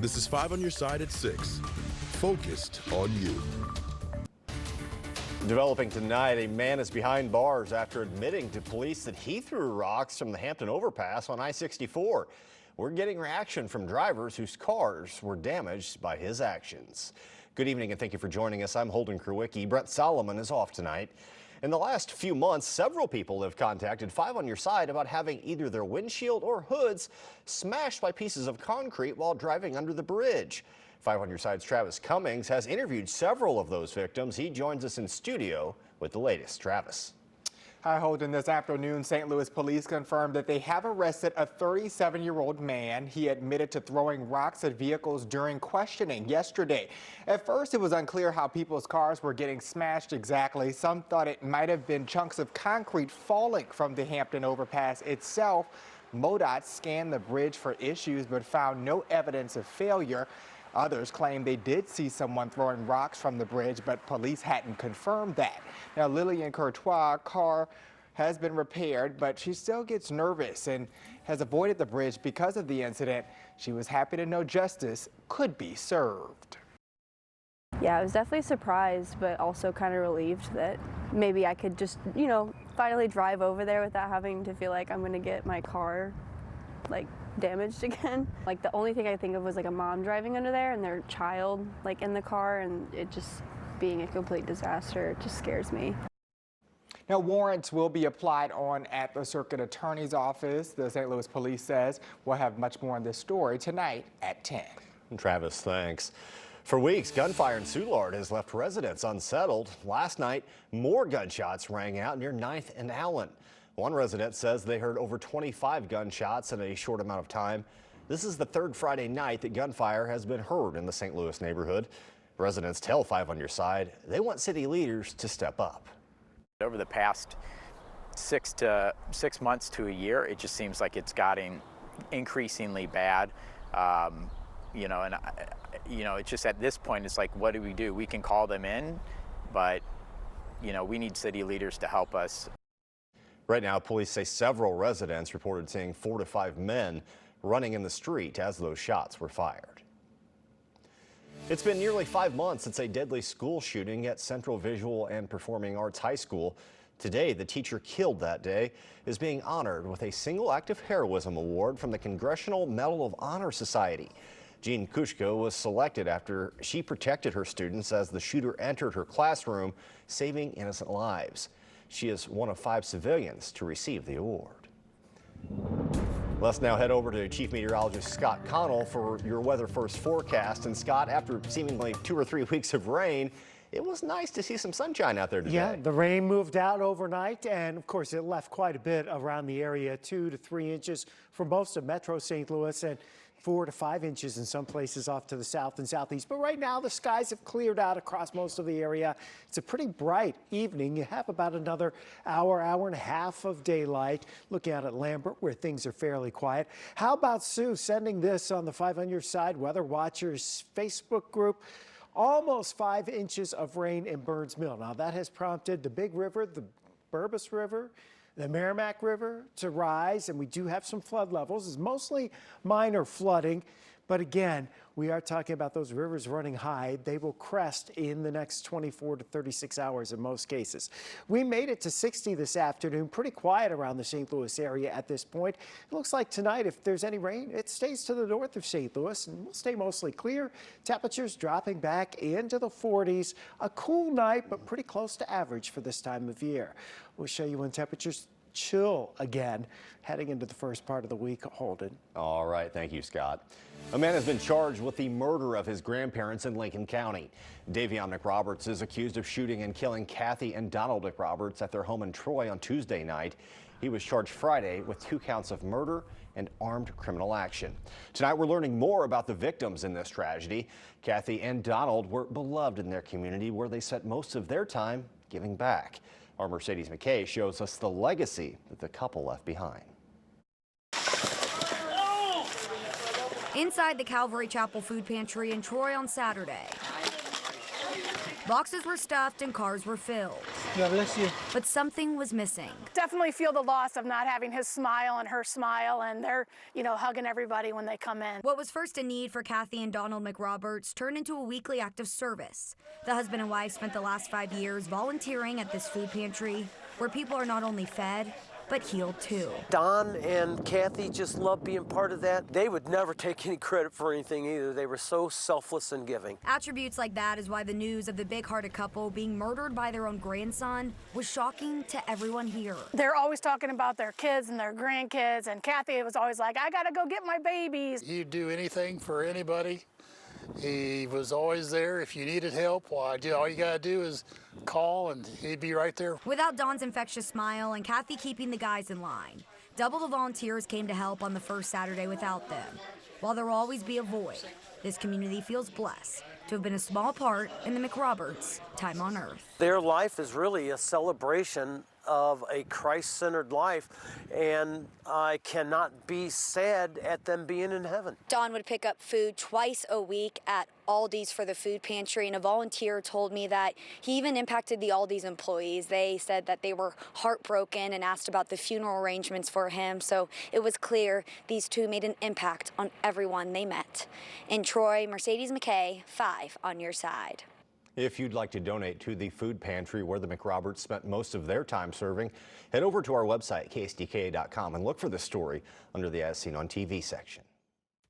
This is 5 on your side at 6. Focused on you. Developing tonight, a man is behind bars after admitting to police that he threw rocks from the Hampton overpass on I-64. We're getting reaction from drivers whose cars were damaged by his actions. Good evening and thank you for joining us. I'm Holden Kruwicki. Brett Solomon is off tonight. In the last few months, several people have contacted 5 on your side about having either their windshield or hoods smashed by pieces of concrete while driving under the bridge. 5 on your side's Travis Cummings has interviewed several of those victims. He joins us in studio with the latest. Travis. Hi, Holden. This afternoon, St. Louis police confirmed that they have arrested a 37-year-old man. He admitted to throwing rocks at vehicles during questioning yesterday. At first, it was unclear how people's cars were getting smashed exactly. Some thought it might have been chunks of concrete falling from the Hampton overpass itself. MoDOT scanned the bridge for issues but found no evidence of failure. Others claim they did see someone throwing rocks from the bridge, but police hadn't confirmed that. Now, Lillian Courtois' car has been repaired, but she still gets nervous and has avoided the bridge because of the incident. She was happy to know justice could be served. Yeah, I was definitely surprised, but also kind of relieved that maybe I could just, finally drive over there without having to feel like I'm going to get my car, damaged again. The only thing I think of was a mom driving under there and their child in the car, and it just being a complete disaster. It just scares me. Now, warrants will be applied on at the Circuit Attorney's Office. The St. Louis Police says we'll have much more on this story tonight at 10. Travis, thanks. For weeks, gunfire in Soulard has left residents unsettled. Last night, more gunshots rang out near 9th and Allen. One resident says they heard over 25 gunshots in a short amount of time. This is the third Friday night that gunfire has been heard in the St. Louis neighborhood. Residents tell 5 on your side they want city leaders to step up. Over the past 6 months to a year, it just seems like it's gotten increasingly bad. It's just at this point, it's what do we do? We can call them in, but, we need city leaders to help us. Right now, police say several residents reported seeing 4 to 5 men running in the street as those shots were fired. It's been nearly 5 months since a deadly school shooting at Central Visual and Performing Arts High School. Today, the teacher killed that day is being honored with a single act of heroism award from the Congressional Medal of Honor Society. Jean Kushko was selected after she protected her students as the shooter entered her classroom, saving innocent lives. She is one of 5 civilians to receive the award. Let's now head over to Chief Meteorologist Scott Connell for your weather first forecast. And Scott, after seemingly 2 or 3 weeks of rain, it was nice to see some sunshine out there today. Yeah, the rain moved out overnight, and of course it left quite a bit around the area, 2 to 3 inches for most of Metro St. Louis, and 4 to 5 inches in some places off to the south and southeast. But right now the skies have cleared out across most of the area. It's a pretty bright evening. You have about another hour and a half of daylight. Looking out at Lambert, where things are fairly quiet. How about Sue sending this on the 5 on your side Weather Watchers Facebook group? Almost 5 inches of rain in Burns Mill. Now that has prompted the Big River, the Burbus River, the Merrimack River to rise, and we do have some flood levels. It's mostly minor flooding, but again, we are talking about those rivers running high. They will crest in the next 24 to 36 hours in most cases. We made it to 60 this afternoon, pretty quiet around the St. Louis area at this point. It looks like tonight, if there's any rain, it stays to the north of St. Louis and will stay mostly clear. Temperatures dropping back into the 40s. A cool night, but pretty close to average for this time of year. We'll show you when temperatures chill again heading into the first part of the week. Holden. All right, thank you, Scott. A man has been charged with the murder of his grandparents in Lincoln County. Davion McRoberts is accused of shooting and killing Kathy and Donald McRoberts at their home in Troy on Tuesday night. He was charged Friday with 2 counts of murder and armed criminal action. Tonight, we're learning more about the victims in this tragedy. Kathy and Donald were beloved in their community where they spent most of their time giving back. Our Mercedes McKay shows us the legacy that the couple left behind. Inside the Calvary Chapel Food Pantry in Troy on Saturday. Boxes were stuffed and cars were filled. God bless you. But something was missing. Definitely feel the loss of not having his smile and her smile, and they're, hugging everybody when they come in. What was first a need for Kathy and Donald McRoberts turned into a weekly act of service. The husband and wife spent the last 5 years volunteering at this food pantry, where people are not only fed, but healed too. Don and Kathy just love being part of that. They would never take any credit for anything either. They were so selfless and giving. Attributes like that is why the news of the big-hearted couple being murdered by their own grandson was shocking to everyone here. They're always talking about their kids and their grandkids, and Kathy was always like, I gotta go get my babies. He'd do anything for anybody. He was always there. If you needed help, all you gotta do is call and he'd be right there. Without Don's infectious smile and Kathy keeping the guys in line, double the volunteers came to help on the first Saturday without them. While there will always be a void, this community feels blessed to have been a small part in the McRoberts' time on Earth. Their life is really a celebration of a Christ-centered life, and I cannot be sad at them being in heaven. Don would pick up food twice a week at Aldi's for the food pantry, and a volunteer told me that he even impacted the Aldi's employees. They said that they were heartbroken and asked about the funeral arrangements for him, so it was clear these two made an impact on everyone they met. In Troy, Mercedes McKay, 5 on your side. If you'd like to donate to the food pantry where the McRoberts spent most of their time serving, head over to our website, ksdka.com, and look for the story under the As Seen on TV section.